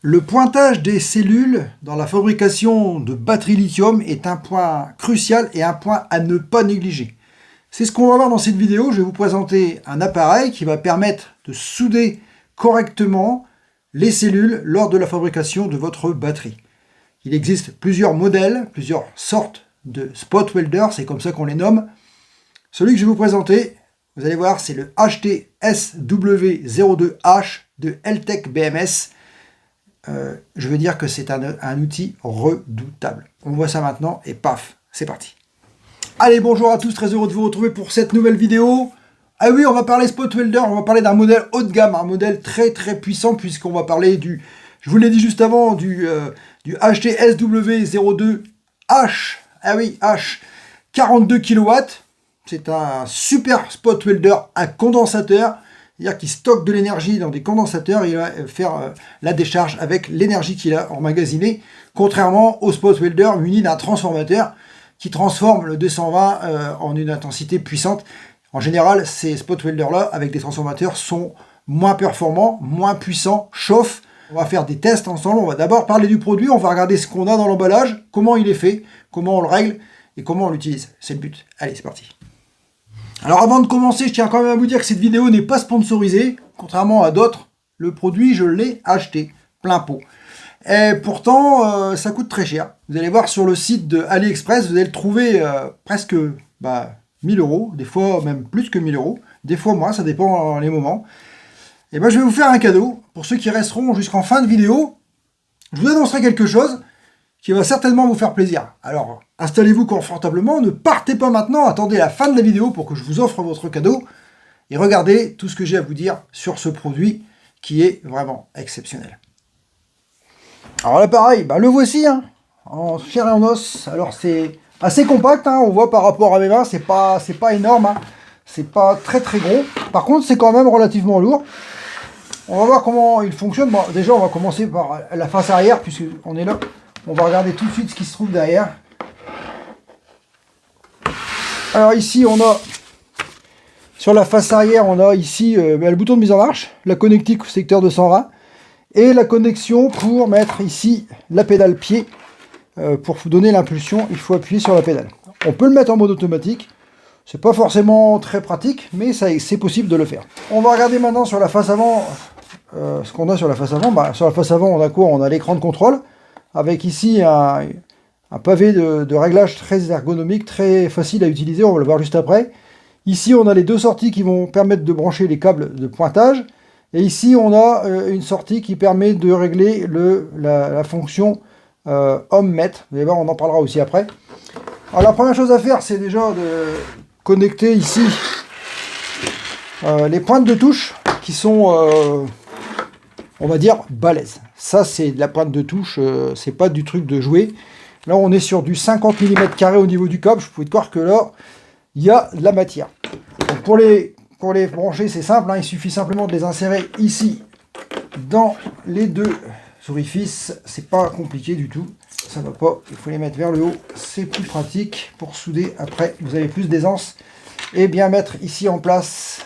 Le pointage des cellules dans la fabrication de batteries lithium est un point crucial et un point à ne pas négliger. C'est ce qu'on va voir dans cette vidéo. Je vais vous présenter un appareil qui va permettre de souder correctement les cellules lors de la fabrication de votre batterie. Il existe plusieurs modèles, plusieurs sortes de spot welders, c'est comme ça qu'on les nomme. Celui que je vais vous présenter, vous allez voir, c'est le HTSW02H de Eltech BMS. Je veux dire que c'est un outil redoutable. On voit ça maintenant et paf, c'est parti. Allez, bonjour à tous, très heureux de vous retrouver pour cette nouvelle vidéo. Ah oui, on va parler spot welder, on va parler d'un modèle haut de gamme, un modèle très puissant puisqu'on va parler du, je vous l'ai dit juste avant, du HTSW02H, ah oui, H, 42 kW. C'est un super spot welder à condensateur. C'est-à-dire qu'il stocke de l'énergie dans des condensateurs et il va faire la décharge avec l'énergie qu'il a emmagasinée, contrairement au spot welder muni d'un transformateur qui transforme le 220 en une intensité puissante. En général, ces spot welders-là, avec des transformateurs, sont moins performants, moins puissants, chauffent. On va faire des tests ensemble. On va d'abord parler du produit, on va regarder ce qu'on a dans l'emballage, comment il est fait, comment on le règle et comment on l'utilise. C'est le but. Allez, c'est parti. Alors avant de commencer, je tiens quand même à vous dire que cette vidéo n'est pas sponsorisée. Contrairement à d'autres, le produit, je l'ai acheté plein pot. Et pourtant, ça coûte très cher. Vous allez voir sur le site de AliExpress, vous allez le trouver presque 1000 €, des fois même plus que 1000 €, des fois moins, ça dépend les moments. Et ben je vais vous faire un cadeau. Pour ceux qui resteront jusqu'en fin de vidéo, je vous annoncerai quelque chose qui va certainement vous faire plaisir. Alors, installez-vous confortablement, ne partez pas maintenant, attendez la fin de la vidéo pour que je vous offre votre cadeau et regardez tout ce que j'ai à vous dire sur ce produit qui est vraiment exceptionnel. Alors l'appareil, le voici, en chair et en os. Alors c'est assez compact, on voit par rapport à mes mains, c'est pas énorme, c'est pas très gros. Par contre, c'est quand même relativement lourd. On va voir comment il fonctionne. Bon, déjà, on va commencer par la face arrière, puisqu'on est là. On va regarder tout de suite ce qui se trouve derrière. Alors ici, on a, sur la face arrière, on a ici le bouton de mise en marche, la connectique au secteur 220, et la connexion pour mettre ici la pédale pied. Pour vous donner l'impulsion, il faut appuyer sur la pédale. On peut le mettre en mode automatique. C'est pas forcément très pratique, mais c'est possible de le faire. On va regarder maintenant sur la face avant ce qu'on a sur la face avant. Sur la face avant, on a quoi? On a l'écran de contrôle, avec ici un pavé de réglage très ergonomique, très facile à utiliser, on va le voir juste après. Ici, on a les deux sorties qui vont permettre de brancher les câbles de pointage. Et ici, on a une sortie qui permet de régler la fonction ohm-mètre. Vous allez voir, on en parlera aussi après. Alors, la première chose à faire, c'est déjà de connecter ici les pointes de touche qui sont, on va dire, balèzes. Ça, c'est de la pointe de touche, c'est pas du truc de jouer. Là, on est sur du 50 mm² au niveau du câble. Je pouvais croire que là, il y a de la matière. Donc pour les brancher, c'est simple, il suffit simplement de les insérer ici dans les deux orifices. C'est pas compliqué du tout. Ça va pas, il faut les mettre vers le haut. C'est plus pratique pour souder. Après, vous avez plus d'aisance. Et bien mettre ici en place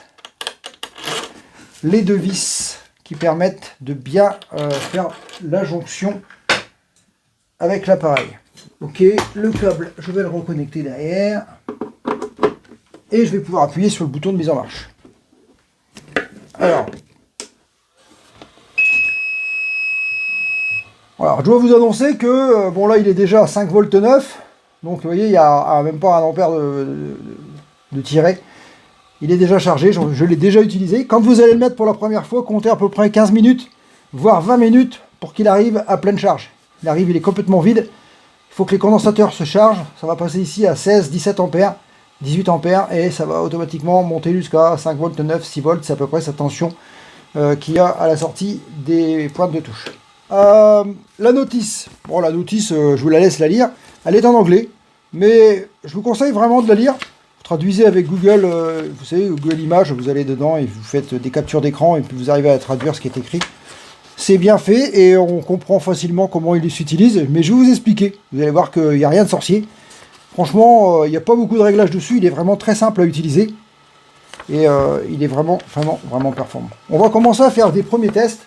les deux vis qui permettent de bien faire la jonction avec l'appareil. Ok, le câble, je vais le reconnecter derrière. Et je vais pouvoir appuyer sur le bouton de mise en marche. Alors, je dois vous annoncer que, bon là il est déjà à 5 volts 9. Donc vous voyez, il n'y a même pas un ampère de tiré. Il est déjà chargé, je l'ai déjà utilisé. Quand vous allez le mettre pour la première fois, comptez à peu près 15 minutes, voire 20 minutes pour qu'il arrive à pleine charge. Il est complètement vide. Il faut que les condensateurs se chargent. Ça va passer ici à 16, 17 ampères, 18 ampères et ça va automatiquement monter jusqu'à 5 volts 9, 6 volts. C'est à peu près cette tension qu'il y a à la sortie des pointes de touche. La notice. Bon, la notice, je vous la laisse la lire. Elle est en anglais, mais je vous conseille vraiment de la lire. Traduisez avec Google, vous savez, Google Images, vous allez dedans et vous faites des captures d'écran et puis vous arrivez à traduire ce qui est écrit. C'est bien fait et on comprend facilement comment il s'utilise, mais je vais vous expliquer. Vous allez voir qu'il n'y a rien de sorcier. Franchement, il n'y a pas beaucoup de réglages dessus, il est vraiment très simple à utiliser. Et il est vraiment performant. On va commencer à faire des premiers tests.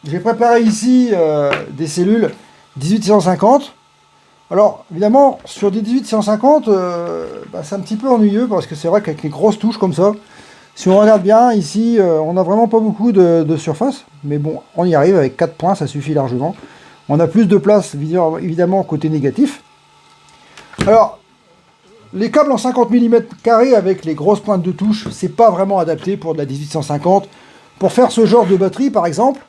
j'ai préparé ici des cellules 1850. Alors, évidemment, sur des 1850, c'est un petit peu ennuyeux parce que c'est vrai qu'avec les grosses touches comme ça, si on regarde bien, ici, on n'a vraiment pas beaucoup de surface. Mais bon, on y arrive avec 4 points, ça suffit largement. On a plus de place, évidemment, côté négatif. Alors, les câbles en 50 mm avec les grosses pointes de touche, c'est pas vraiment adapté pour de la 1850. Pour faire ce genre de batterie, par exemple,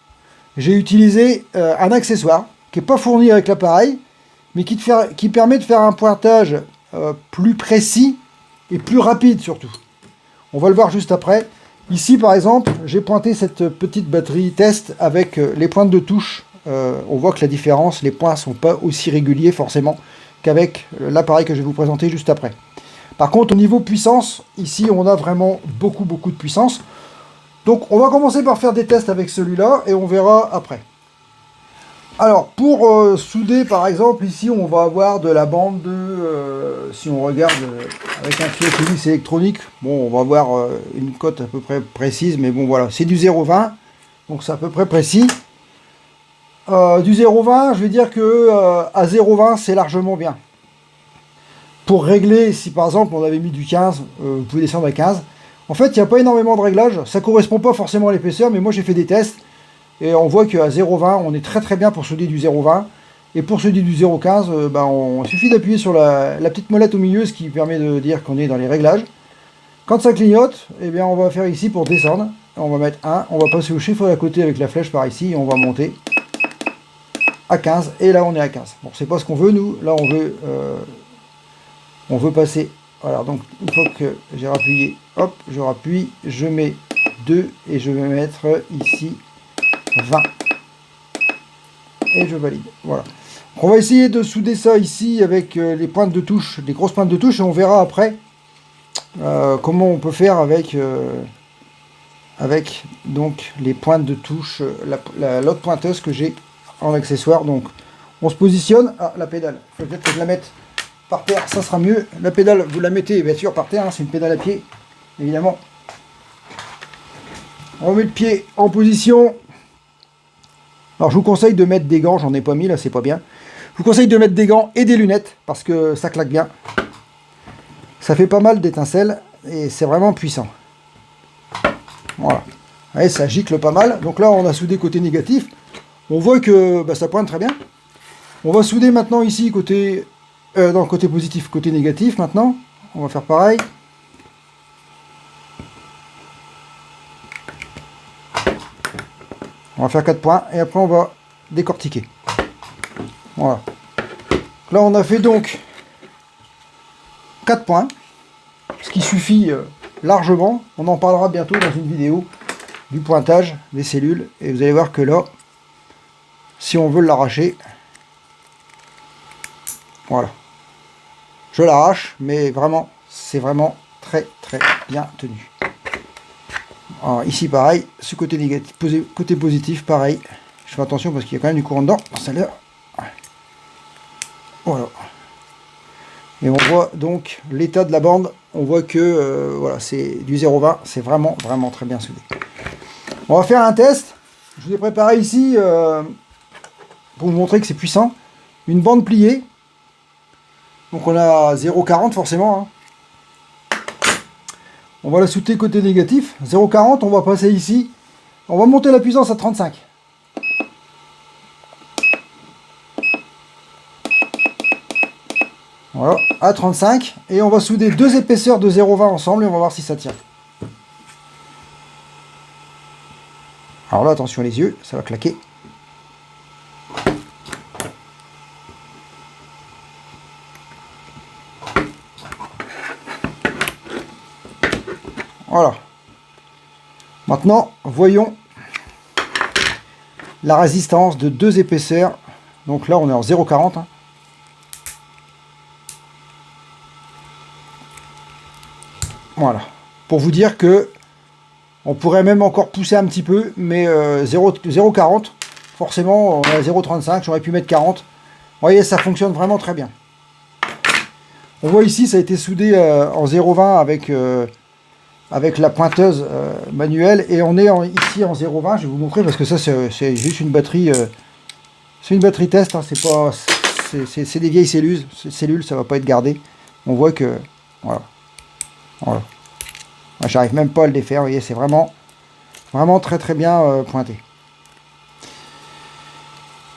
j'ai utilisé un accessoire qui n'est pas fourni avec l'appareil, mais qui permet de faire un pointage plus précis et plus rapide surtout. On va le voir juste après. Ici, par exemple, j'ai pointé cette petite batterie test avec les pointes de touche. On voit que la différence, les points ne sont pas aussi réguliers forcément qu'avec l'appareil que je vais vous présenter juste après. Par contre, au niveau puissance, ici, on a vraiment beaucoup de puissance. Donc, on va commencer par faire des tests avec celui-là et on verra après. Alors, pour souder, par exemple, ici, on va avoir de la bande de... si on regarde avec un tuyau Philips électronique, bon, on va avoir une cote à peu près précise, mais bon, voilà, c'est du 0,20, donc c'est à peu près précis. Du 0,20, je vais dire que à 0,20, c'est largement bien. Pour régler, si par exemple, on avait mis du 15, vous pouvez descendre à 15. En fait, il n'y a pas énormément de réglages, ça ne correspond pas forcément à l'épaisseur, mais moi, j'ai fait des tests. Et on voit qu'à 0,20, on est très bien pour souder du 0,20. Et pour souder du 0,15, il suffit d'appuyer sur la petite molette au milieu, ce qui permet de dire qu'on est dans les réglages. Quand ça clignote, eh bien, on va faire ici pour descendre. On va mettre 1, on va passer au chiffre à côté avec la flèche par ici, et on va monter à 15. Et là, on est à 15. Bon, c'est pas ce qu'on veut, nous. Là, on veut passer. Voilà, donc une fois que j'ai rappuyé, hop, je rappuie, je mets 2 et je vais mettre ici 20 et je valide. Voilà, on va essayer de souder ça ici avec les pointes de touche, les grosses pointes de touche, et on verra après comment on peut faire avec donc les pointes de touche, l'autre pointeuse que j'ai en accessoire. Donc on se positionne. La pédale, il faut peut-être que je la mette par terre, ça sera mieux. La pédale, vous la mettez bien sûr par terre, hein, c'est une pédale à pied évidemment. On remet le pied en position. Alors je vous conseille de mettre des gants, j'en ai pas mis là, c'est pas bien. Je vous conseille de mettre des gants et des lunettes parce que ça claque bien. Ça fait pas mal d'étincelles et c'est vraiment puissant. Voilà. Et ça gicle pas mal. Donc là on a soudé côté négatif. On voit que ça pointe très bien. On va souder maintenant ici côté côté positif, côté négatif maintenant. On va faire pareil. On va faire 4 points et après on va décortiquer. Voilà. Là on a fait donc 4 points, ce qui suffit largement. On en parlera bientôt dans une vidéo du pointage des cellules. Et vous allez voir que là, si on veut l'arracher, voilà. Je l'arrache, mais vraiment, c'est vraiment très bien tenu. Alors ici pareil, ce côté négatif, côté positif pareil. Je fais attention parce qu'il y a quand même du courant dedans. Celle-là. Voilà. Et on voit donc l'état de la bande. On voit que voilà, c'est du 0,20. C'est vraiment très bien soudé. On va faire un test. Je vous ai préparé ici pour vous montrer que c'est puissant. Une bande pliée. Donc on a 0,40 forcément. Hein. On va la souder côté négatif, 0,40, on va passer ici. On va monter la puissance à 35. Voilà, à 35. Et on va souder deux épaisseurs de 0,20 ensemble et on va voir si ça tient. Alors là, attention les yeux, ça va claquer. Voilà. Maintenant, voyons la résistance de deux épaisseurs. Donc là, on est en 0,40. Hein. Voilà. Pour vous dire que on pourrait même encore pousser un petit peu, mais 0,40. Forcément, on est à 0,35. J'aurais pu mettre 40. Vous voyez, ça fonctionne vraiment très bien. On voit ici, ça a été soudé en 0,20 avec avec la pointeuse manuelle, et on est ici en 0,20. Je vais vous montrer parce que ça c'est juste une batterie, c'est une batterie test, hein, c'est pas, c'est des vieilles cellules, ça va pas être gardé. On voit que voilà. J'arrive même pas à le défaire, vous voyez, c'est vraiment très bien pointé.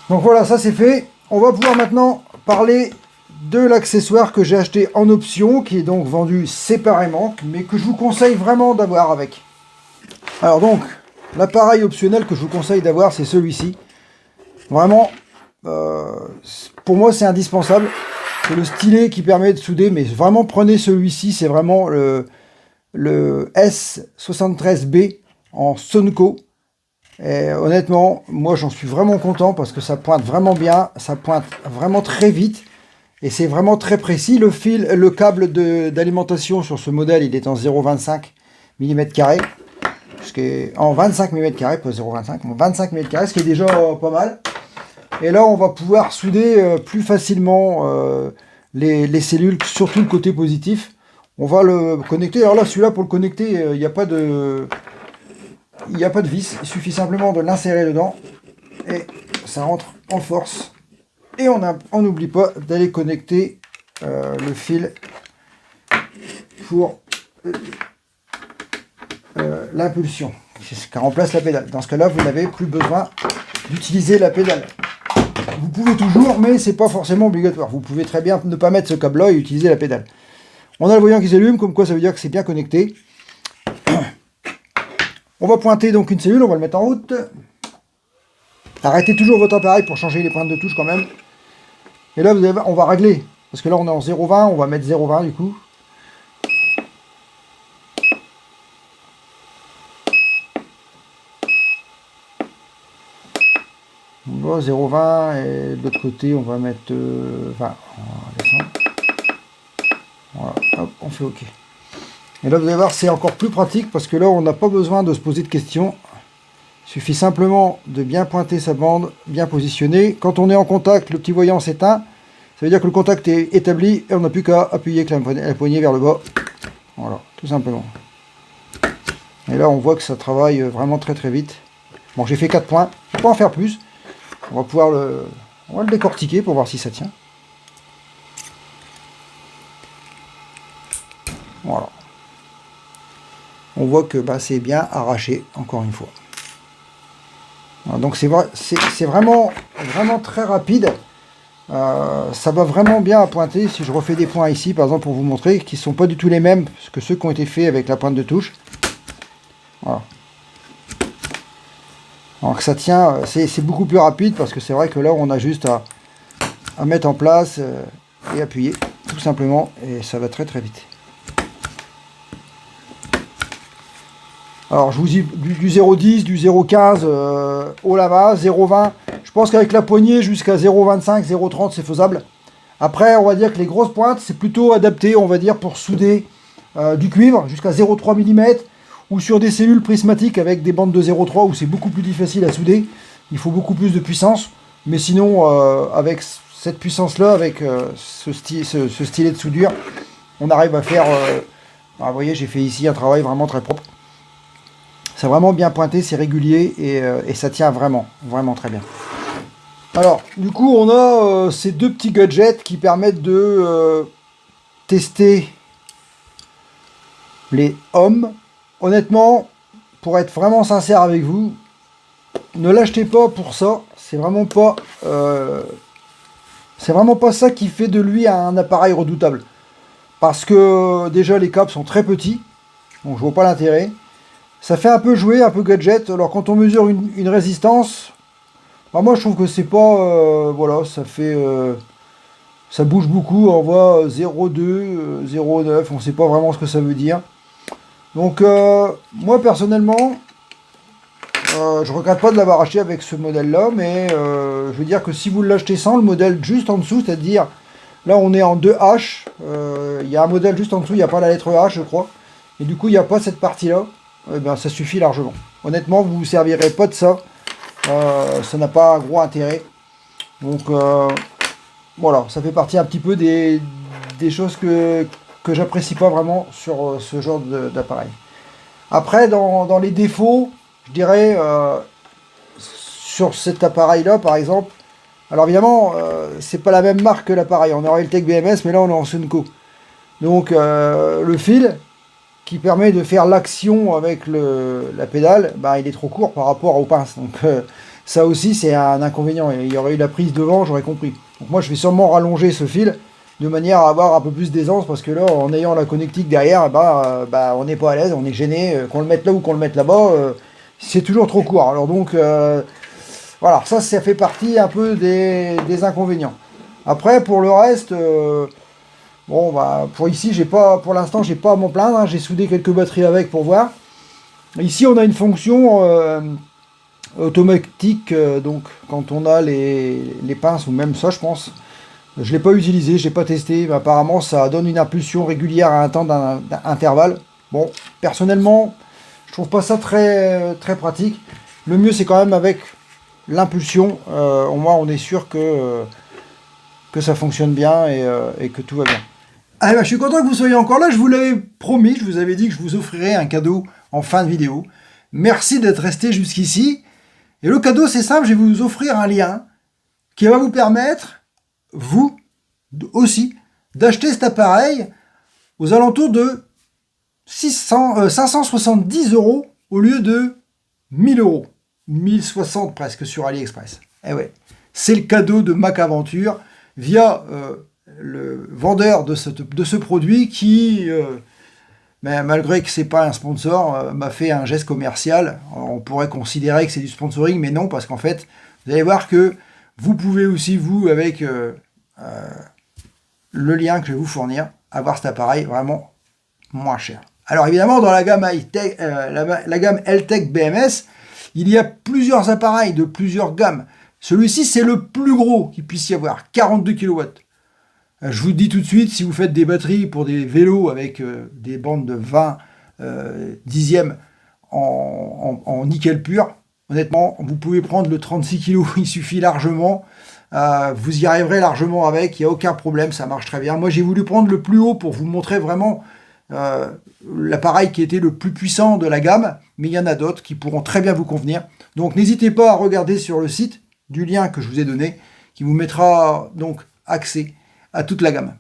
Donc voilà, ça c'est fait. On va pouvoir maintenant parler de l'accessoire que j'ai acheté en option, qui est donc vendu séparément, mais que je vous conseille vraiment d'avoir avec. Alors donc, l'appareil optionnel que je vous conseille d'avoir, c'est celui-ci. Vraiment, pour moi c'est indispensable. C'est le stylet qui permet de souder, mais vraiment prenez celui-ci, c'est vraiment le S73B en Sonco. Et honnêtement, moi j'en suis vraiment content parce que ça pointe vraiment bien, ça pointe vraiment très vite et c'est vraiment très précis. Le câble d'alimentation sur ce modèle, il est en 0,25 mm², ce qui est en 25 mm², pas 0,25, 25 mm², ce qui est déjà pas mal. Et là, on va pouvoir souder plus facilement les cellules, surtout le côté positif. On va le connecter. Alors là, celui-là, pour le connecter, il n'y a pas de vis. Il suffit simplement de l'insérer dedans. Et ça rentre en force. Et on n'oublie pas d'aller connecter le fil pour l'impulsion. C'est ce qui remplace la pédale. Dans ce cas-là, vous n'avez plus besoin d'utiliser la pédale. Vous pouvez toujours, mais c'est pas forcément obligatoire. Vous pouvez très bien ne pas mettre ce câble-là et utiliser la pédale. On a le voyant qui s'allume, comme quoi ça veut dire que c'est bien connecté. On va pointer donc une cellule, on va le mettre en route. Arrêtez toujours votre appareil pour changer les pointes de touche quand même. Et là, on va régler. Parce que là, on est en 0,20, on va mettre 0,20 du coup. On va 0,20 et de l'autre côté, on va mettre 20. On va descendre. Voilà, hop, on fait OK. Et là, vous allez voir, c'est encore plus pratique parce que là, on n'a pas besoin de se poser de questions. Il suffit simplement de bien pointer sa bande, bien positionner. Quand on est en contact, le petit voyant s'éteint. Ça veut dire que le contact est établi et on n'a plus qu'à appuyer avec la poignée vers le bas. Voilà, tout simplement. Et là, on voit que ça travaille vraiment très très vite. Bon, j'ai fait 4 points. Je ne vais pas en faire plus. On va pouvoir le décortiquer pour voir si ça tient. Voilà. On voit que c'est bien arraché, encore une fois. Voilà, donc c'est vraiment très rapide. Ça va vraiment bien à pointer. Si je refais des points ici, par exemple, pour vous montrer, qui ne sont pas du tout les mêmes que ceux qui ont été faits avec la pointe de touche. Voilà. Alors que ça tient, c'est beaucoup plus rapide parce que c'est vrai que là, on a juste à mettre en place et appuyer, tout simplement, et ça va très très vite. Alors je vous dis du 0,10, du 0,15 au lava, 0,20. Je pense qu'avec la poignée jusqu'à 0,25, 0,30 c'est faisable. Après on va dire que les grosses pointes c'est plutôt adapté, on va dire, pour souder du cuivre jusqu'à 0,3 mm ou sur des cellules prismatiques avec des bandes de 0,3 où c'est beaucoup plus difficile à souder. Il faut beaucoup plus de puissance. Mais sinon avec cette puissance là, avec ce stylet de soudure, on arrive à faire... vous voyez, j'ai fait ici un travail vraiment très propre. C'est vraiment bien pointé, c'est régulier et ça tient vraiment très bien. Alors, du coup, on a ces deux petits gadgets qui permettent de tester les hommes. Honnêtement, pour être vraiment sincère avec vous, ne l'achetez pas pour ça. C'est vraiment pas ça qui fait de lui un appareil redoutable. Parce que déjà, les câbles sont très petits, donc je vois pas l'intérêt. Ça fait un peu jouer, un peu gadget. Alors quand on mesure une résistance, moi je trouve que c'est pas... voilà, ça fait... ça bouge beaucoup, on voit 0,2, 0,9, on sait pas vraiment ce que ça veut dire. Donc moi personnellement, je regrette pas de l'avoir acheté avec ce modèle-là, mais je veux dire que si vous l'achetez sans le modèle juste en dessous, c'est-à-dire, là on est en 2H, il y a un modèle juste en dessous, il n'y a pas la lettre H je crois, et du coup il n'y a pas cette partie-là. Eh bien, ça suffit largement. Honnêtement, vous ne vous servirez pas de ça. Ça n'a pas un gros intérêt. Donc, voilà, ça fait partie un petit peu des choses que j'apprécie pas vraiment sur ce genre d'appareil. Après, dans les défauts, je dirais, sur cet appareil-là, par exemple, alors évidemment, c'est pas la même marque que l'appareil. On est en Eltec BMS, mais là, on est en Sunco. Donc, le fil qui permet de faire l'action avec la pédale, bah, il est trop court par rapport aux pinces. Donc, ça aussi, c'est un inconvénient. Il y aurait eu la prise devant, j'aurais compris. Donc, moi, je vais sûrement rallonger ce fil de manière à avoir un peu plus d'aisance, parce que là, en ayant la connectique derrière, on n'est pas à l'aise, on est gêné, qu'on le mette là ou qu'on le mette là-bas, c'est toujours trop court. Alors donc, voilà, ça fait partie un peu des inconvénients. Après, pour le reste, bon, bah, pour ici, pour l'instant, j'ai pas à m'en plaindre, hein. J'ai soudé quelques batteries avec pour voir. Ici, on a une fonction automatique, donc quand on a les pinces, ou même ça, je pense. Je ne l'ai pas utilisé, je n'ai pas testé, mais apparemment ça donne une impulsion régulière à un temps d'intervalle. Bon, personnellement, je trouve pas ça très, très pratique. Le mieux, c'est quand même avec l'impulsion. Au moins, on est sûr que ça fonctionne bien et que tout va bien. Allez, bah, je suis content que vous soyez encore là. Je vous l'avais promis, je vous avais dit que je vous offrirais un cadeau en fin de vidéo. Merci d'être resté jusqu'ici. Et le cadeau, c'est simple, je vais vous offrir un lien qui va vous permettre, vous aussi, d'acheter cet appareil aux alentours de 570 € au lieu de 1000 €. 1060 presque sur AliExpress. Eh ouais, c'est le cadeau de MacAventure via le vendeur de ce produit qui, malgré que c'est pas un sponsor, m'a fait un geste commercial. On pourrait considérer que c'est du sponsoring, mais non, parce qu'en fait, vous allez voir que vous pouvez aussi, vous, avec le lien que je vais vous fournir, avoir cet appareil vraiment moins cher. Alors évidemment, dans la gamme la gamme Eltec BMS, il y a plusieurs appareils de plusieurs gammes. Celui-ci, c'est le plus gros qu'il puisse y avoir, 42 kW. Je vous dis tout de suite, si vous faites des batteries pour des vélos avec des bandes de 20 dixièmes en nickel pur, honnêtement, vous pouvez prendre le 36 kg, il suffit largement. Vous y arriverez largement avec, il n'y a aucun problème, ça marche très bien. Moi, j'ai voulu prendre le plus haut pour vous montrer vraiment l'appareil qui était le plus puissant de la gamme, mais il y en a d'autres qui pourront très bien vous convenir. Donc, n'hésitez pas à regarder sur le site du lien que je vous ai donné, qui vous mettra donc accès à toute la gamme.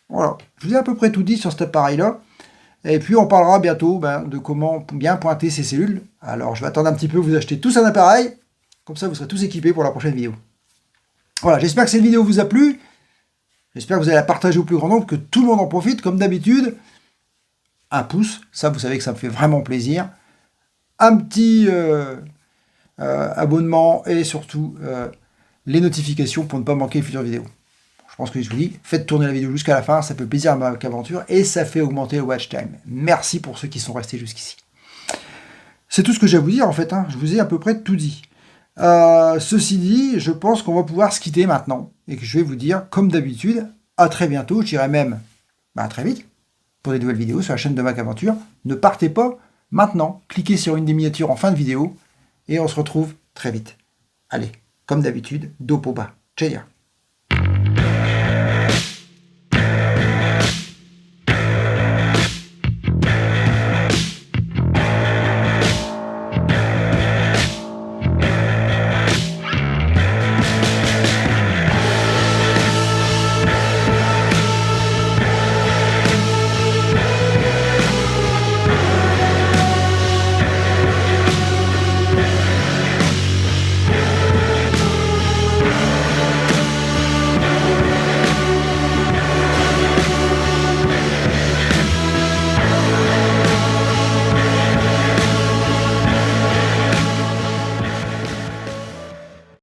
Voilà, je vous ai à peu près tout dit sur cet appareil-là. Et puis, on parlera bientôt de comment bien pointer ces cellules. Alors, je vais attendre un petit peu, vous achetez tous un appareil, comme ça, vous serez tous équipés pour la prochaine vidéo. Voilà, j'espère que cette vidéo vous a plu. J'espère que vous allez la partager au plus grand nombre, que tout le monde en profite, comme d'habitude. Un pouce, ça vous savez que ça me fait vraiment plaisir. Un petit abonnement et surtout les notifications pour ne pas manquer les futures vidéos. Je pense que je vous dis, faites tourner la vidéo jusqu'à la fin, ça fait plaisir à MacAventure et ça fait augmenter le watch time. Merci pour ceux qui sont restés jusqu'ici. C'est tout ce que j'ai à vous dire en fait, hein. Je vous ai à peu près tout dit. Ceci dit, je pense qu'on va pouvoir se quitter maintenant et que je vais vous dire, comme d'habitude, à très bientôt, je dirais même à très vite pour des nouvelles vidéos sur la chaîne de MacAventure. Ne partez pas maintenant, cliquez sur une des miniatures en fin de vidéo et on se retrouve très vite. Allez, comme d'habitude, dos au bas. Ciao.